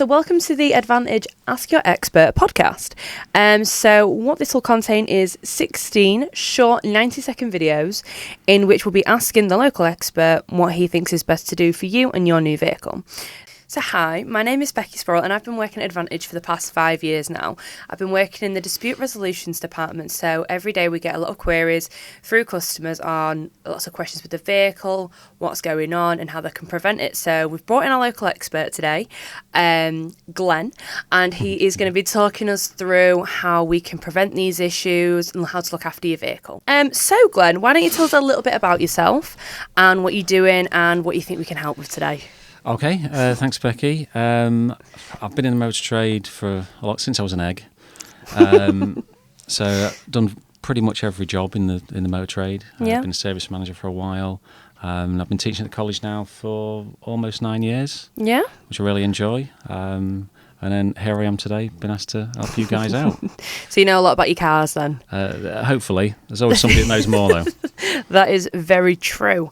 So welcome to the Advantage Ask Your Expert podcast. So what this will contain is 16 short 90-second videos in which we'll be asking the local expert what he thinks is best to do for you and your new vehicle. So hi, my name is Becky Sproul and I've been working at Advantage for the past 5 years now. I've been working in the dispute resolutions department, so every day we get a lot of queries through customers on lots of questions with the vehicle, what's going on and how they can prevent it. So we've brought in our local expert today, Glenn, and he is going to be talking us through how we can prevent these issues and how to look after your vehicle. So Glenn, why don't you tell us a little bit about yourself and what you're doing and what you think we can help with today? Okay, thanks Becky. I've been in the motor trade for a lot since I was an egg. So I've done pretty much every job in the motor trade. Yeah. I've been a service manager for a while. I've been teaching at the college now for almost 9 years. Yeah. Which I really enjoy. And then here I am today, been asked to help you guys out. So you know a lot about your cars then? Hopefully. There's always somebody that knows more though. That is very true.